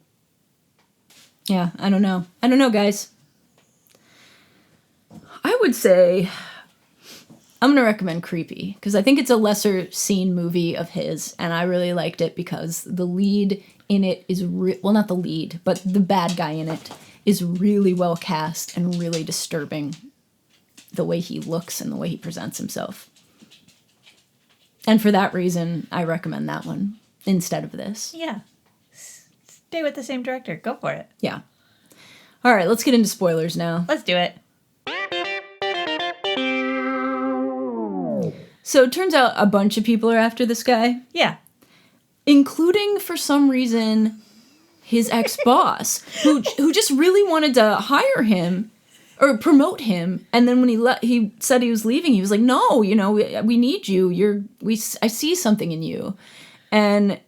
Yeah, I don't know. I don't know, guys. I would say I'm going to recommend Creepy, because I think it's a lesser seen movie of his, and I really liked it because the lead in it is, well, not the lead, but the bad guy in it is really well cast and really disturbing, the way he looks and the way he presents himself. And for that reason, I recommend that one instead of this. Yeah. Stay with the same director. Go for it. Yeah. All right, let's get into spoilers now. Let's do it. So it turns out a bunch of people are after this guy. Yeah. Including, for some reason, his ex-boss, who just really wanted to hire him or promote him. And then when he said he was leaving, he was like, no, you know, we need you. I see something in you. And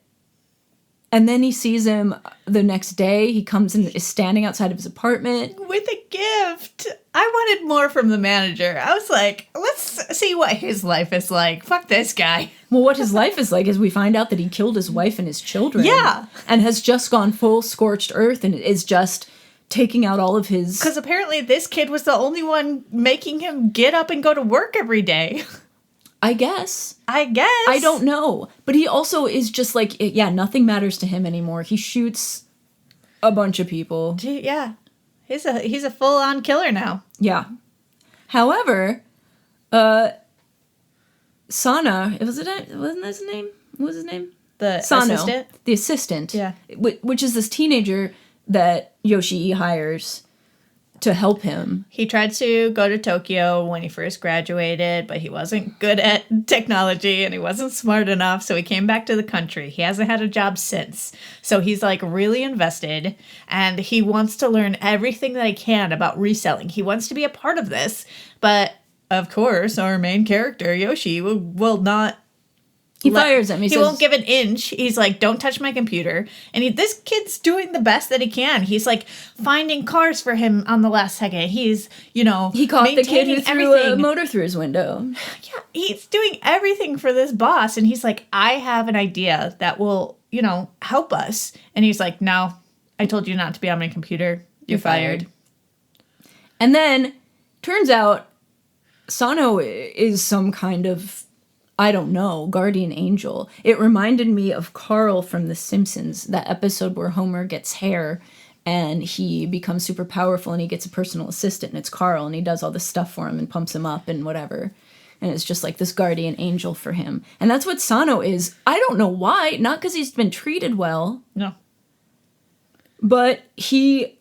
then he sees him the next day. He comes and is standing outside of his apartment. With a gift. I wanted more from the manager. I was like, let's see what his life is like. Fuck this guy. Well, what his life is like is we find out that he killed his wife and his children. Yeah. And has just gone full scorched earth and is just taking out all of his... Because apparently this kid was the only one making him get up and go to work every day. I guess. I don't know. But he also is just like, yeah, nothing matters to him anymore. He shoots a bunch of people. Yeah. He's a full-on killer now. Yeah. However, Sana, wasn't his name? What was his name? The Sano, assistant? the assistant. Yeah. Which is this teenager that Yoshii hires to help him. He tried to go to Tokyo when he first graduated, but he wasn't good at technology and he wasn't smart enough, so he came back to the country. He hasn't had a job since. So he's like really invested and he wants to learn everything that he can about reselling. He wants to be a part of this, but of course, our main character, Yoshii, will not. He fires him. He says, won't give an inch. He's like, don't touch my computer. And this kid's doing the best that he can. He's like finding cars for him on the last second. He's, he caught the kid who threw everything. a motor through his window. Yeah, he's doing everything for this boss. And he's like, I have an idea that will, help us. And he's like, no, I told you not to be on my computer. You're fired. And then, turns out, Sano is some kind of, I don't know, guardian angel. It reminded me of Carl from The Simpsons, that episode where Homer gets hair and he becomes super powerful and he gets a personal assistant and it's Carl and he does all this stuff for him and pumps him up and whatever. And it's just like this guardian angel for him. And that's what Sano is. I don't know why. Not because he's been treated well. No. But he,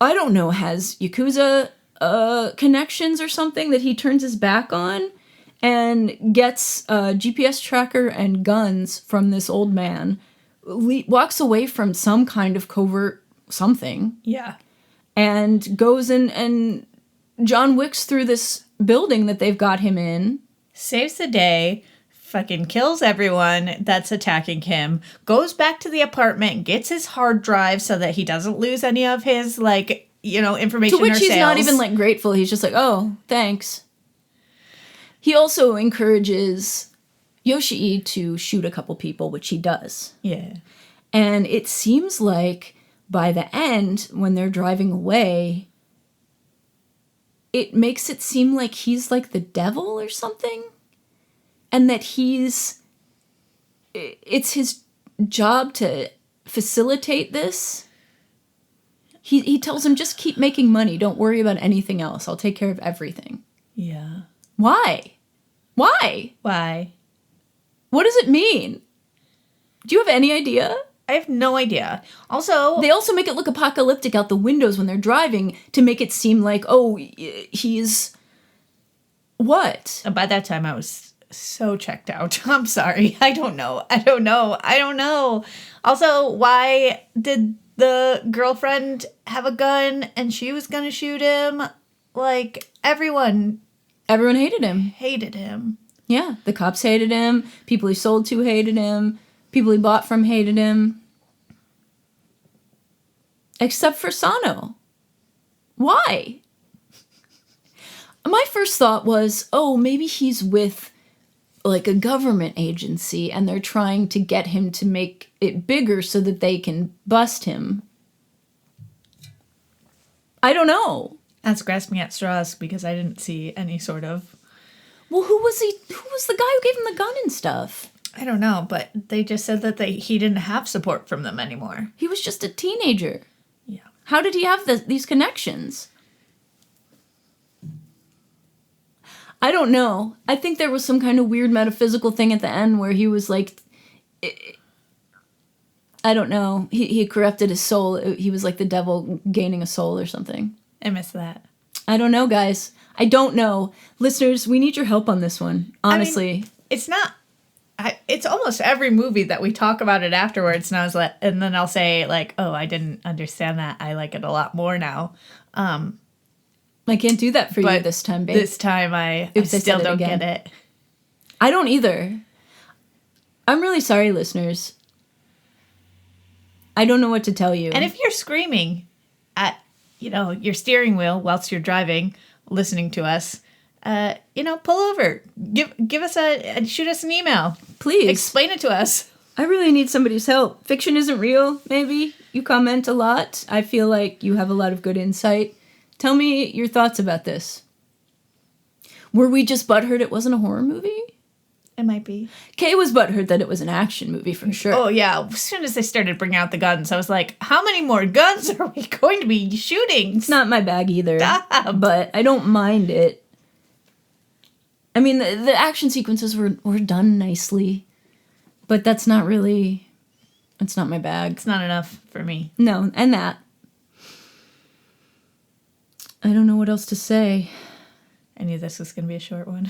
I don't know, has Yakuza connections or something that he turns his back on. And gets a GPS tracker and guns from this old man, walks away from some kind of covert something. Yeah. And goes and John Wicks through this building that they've got him in. Saves the day, fucking kills everyone that's attacking him, goes back to the apartment, gets his hard drive so that he doesn't lose any of his, information to which or he's sales. not even, grateful. He's just like, oh, thanks. He also encourages Yoshii to shoot a couple people, which he does. Yeah. And it seems like by the end, when they're driving away, it makes it seem like he's like the devil or something. And that it's his job to facilitate this. He tells him, just keep making money. Don't worry about anything else. I'll take care of everything. Yeah. Why? Why? Why? What does it mean? Do you have any idea? I have no idea. Also, They also make it look apocalyptic out the windows when they're driving to make it seem like, oh, he's... What? by that time I was so checked out. I'm sorry. I don't know. Also, why did the girlfriend have a gun and she was gonna shoot him? Everyone hated him. Yeah, the cops hated him. People he sold to hated him. People he bought from hated him. Except for Sano. Why? My first thought was, oh, maybe he's with a government agency and they're trying to get him to make it bigger so that they can bust him. I don't know. That's grasping at straws because I didn't see any sort of... Well, who was he? Who was the guy who gave him the gun and stuff? I don't know, but they just said that he didn't have support from them anymore. He was just a teenager. Yeah. How did he have these connections? I don't know. I think there was some kind of weird metaphysical thing at the end where he was like... I don't know. He corrupted his soul. He was like the devil gaining a soul or something. I missed that. I don't know, guys. I don't know. Listeners, we need your help on this one. Honestly. I mean, it's not... it's almost every movie that we talk about it afterwards, and then I'll say, oh, I didn't understand that. I like it a lot more now. I can't do that for you this time, babe. This time I still don't get it. I don't either. I'm really sorry, listeners. I don't know what to tell you. And if you're screaming at, your steering wheel whilst you're driving, listening to us, pull over. Give us shoot us an email. Please. Explain it to us. I really need somebody's help. Fiction isn't real, maybe. You comment a lot. I feel like you have a lot of good insight. Tell me your thoughts about this. Were we just butthurt it wasn't a horror movie? It might be. Kay was butthurt that it was an action movie for sure. Oh, yeah. As soon as they started bringing out the guns, I was like, how many more guns are we going to be shooting? It's not my bag either. Stop. But I don't mind it. I mean, the action sequences were done nicely. But that's not really... It's not my bag. It's not enough for me. No, and that. I don't know what else to say. I knew this was going to be a short one.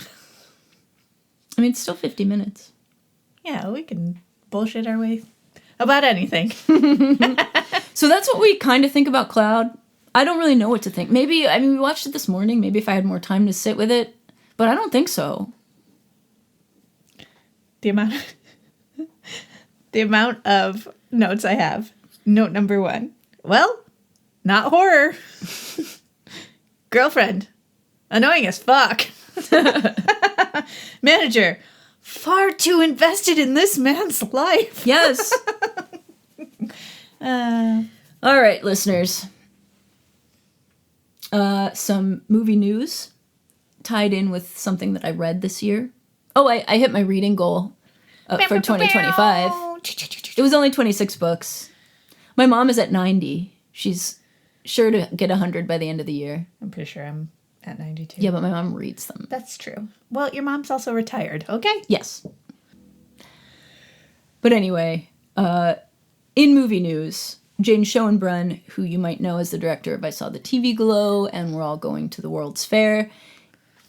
I mean, it's still 50 minutes. Yeah, we can bullshit our way about anything. So that's what we kind of think about Cloud. I don't really know what to think. Maybe, I mean, we watched it this morning. Maybe if I had more time to sit with it. But I don't think so. The amount of notes I have. Note number 1. Well, not horror. Girlfriend. Annoying as fuck. Manager. Far too invested in this man's life. Yes. All right, listeners. Some movie news tied in with something that I read this year. Oh, I hit my reading goal for 2025. It was only 26 books. My mom is at 90. She's sure to get 100 by the end of the year. I'm pretty sure I'm at 92. Yeah, but my mom reads them. That's true. Well, your mom's also retired, okay? Yes. But anyway, in movie news, Jane Schoenbrunn, who you might know as the director of I Saw the TV Glow and We're All Going to the World's Fair,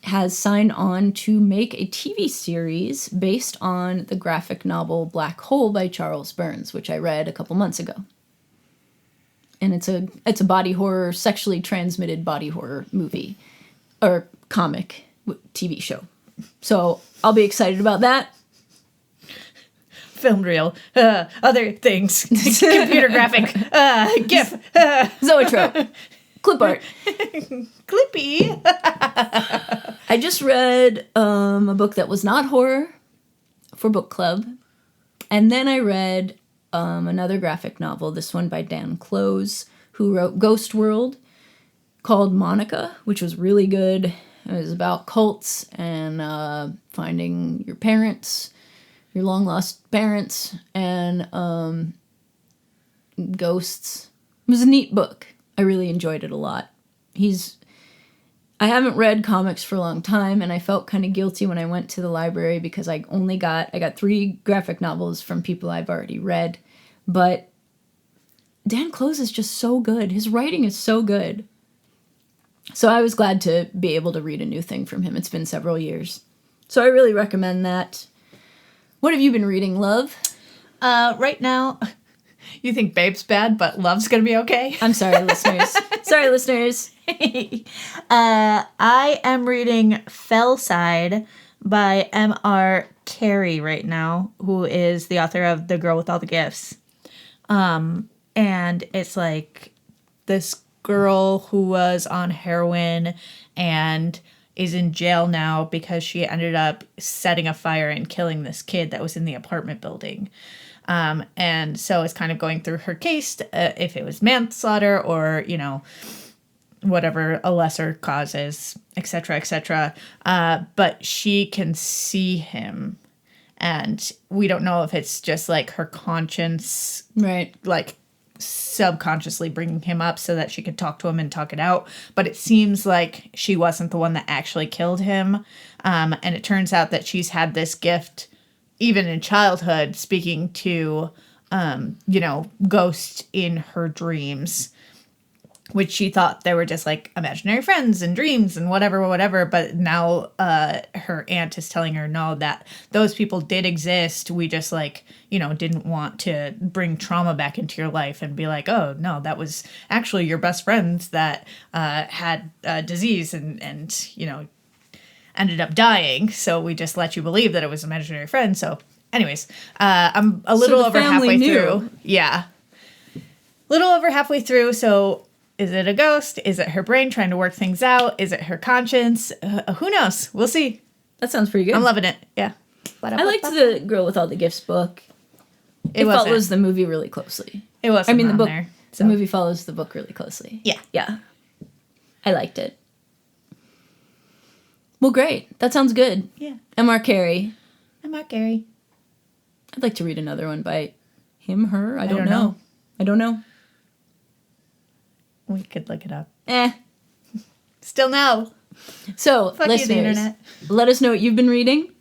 has signed on to make a TV series based on the graphic novel Black Hole by Charles Burns, which I read a couple months ago. And it's a body horror, sexually transmitted body horror movie, or comic TV show. So I'll be excited about that. Filmed reel, other things, computer graphic, GIF, Zoetrope, clip art. Clippy. I just read a book that was not horror for book club. And then I read another graphic novel, this one by Dan Close, who wrote Ghost World, called Monica, which was really good. It was about cults and finding your parents, your long-lost parents, and ghosts. It was a neat book. I really enjoyed it a lot. I haven't read comics for a long time, and I felt kind of guilty when I went to the library because I got 3 graphic novels from people I've already read. But Dan Close is just so good. His writing is so good. So I was glad to be able to read a new thing from him. It's been several years. So I really recommend that. What have you been reading, love? Right now, you think Babe's bad, but Love's gonna be okay? I'm sorry, listeners. Sorry, listeners. I am reading Fellside by M.R. Carey right now, who is the author of The Girl with All the Gifts. And it's like this girl who was on heroin and is in jail now because she ended up setting a fire and killing this kid that was in the apartment building. And so it's kind of going through her case, if it was manslaughter or, whatever a lesser cause is, etc., etc. But she can see him. And we don't know if it's just like her conscience, Right. like subconsciously bringing him up so that she could talk to him and talk it out. But it seems like she wasn't the one that actually killed him. And it turns out that she's had this gift even in childhood, speaking to, ghosts in her dreams, which she thought they were just like imaginary friends and dreams and whatever. But now her aunt is telling her, no, that those people did exist. We just didn't want to bring trauma back into your life and be like, oh, no, that was actually your best friends that had a disease and ended up dying. So we just let you believe that it was an imaginary friend. So anyways, I'm a little over halfway through. Yeah. Little over halfway through. So is it a ghost? Is it her brain trying to work things out? Is it her conscience? Who knows? We'll see. That sounds pretty good. I'm loving it. Yeah. I liked the Girl with All the Gifts book. It follows the movie really closely. It wasn't the book. there. So. The movie follows the book really closely. Yeah. Yeah. I liked it. Well, great. That sounds good. Yeah. M.R. Carey. M.R. Carey. I'd like to read another one by him, her. I don't know. I don't know. We could look it up. Still no. So, Fuck listeners, you, the internet. let us know what you've been reading.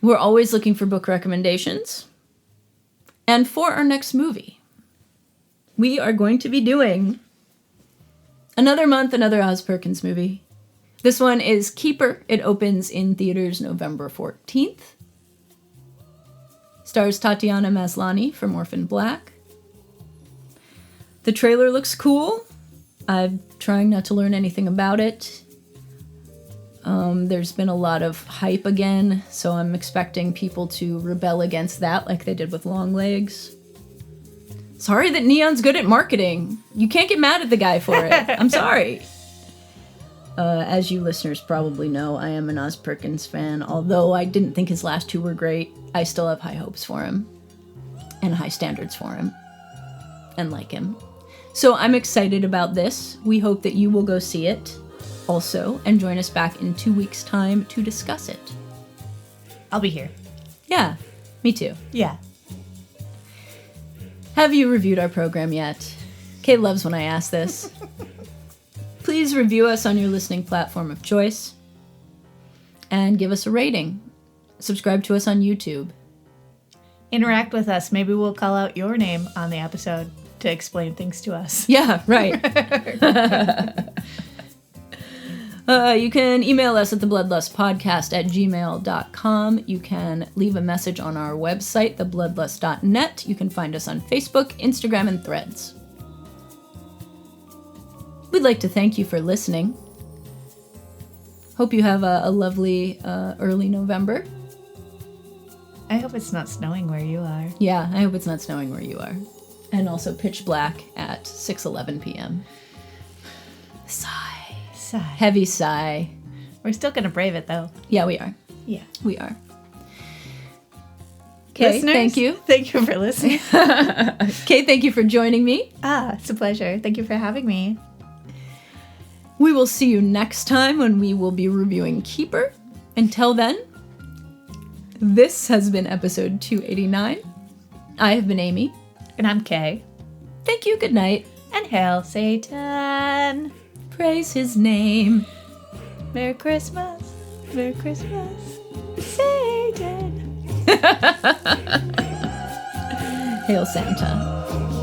We're always looking for book recommendations. And for our next movie, we are going to be doing another month, another Oz Perkins movie. This one is Keeper. It opens in theaters November 14th. Stars Tatiana Maslany from Orphan Black. The trailer looks cool. I'm trying not to learn anything about it. There's been a lot of hype again, so I'm expecting people to rebel against that like they did with Long Legs. Sorry that Neon's good at marketing. You can't get mad at the guy for it. I'm sorry. As you listeners probably know, I am an Oz Perkins fan. Although I didn't think his last two were great, I still have high hopes for him. And high standards for him. And like him. So I'm excited about this. We hope that you will go see it also and join us back in 2 weeks' time to discuss it. I'll be here. Yeah, me too. Yeah. Have you reviewed our program yet? Kate loves when I ask this. Please review us on your listening platform of choice and give us a rating. Subscribe to us on YouTube. Interact with us. Maybe we'll call out your name on the episode to explain things to us. Yeah, right. You can email us at thebloodlustpodcast@gmail.com. You can leave a message on our website, thebloodlust.net. You can find us on Facebook, Instagram, and Threads. We'd like to thank you for listening. Hope you have a lovely early November. I hope it's not snowing where you are. Yeah, I hope it's not snowing where you are. And also pitch black at 6:11 p.m. Sigh. Heavy sigh. We're still going to brave it, though. Yeah, we are. Yeah. We are. Okay, Listeners, thank you. Thank you for listening. Kate, thank you for joining me. It's a pleasure. Thank you for having me. We will see you next time when we will be reviewing Keeper. Until then, this has been episode 289. I have been Amy. And I'm Kay. Thank you, good night. And hail Satan. Praise his name. Merry Christmas. Merry Christmas. Satan. Hail Santa.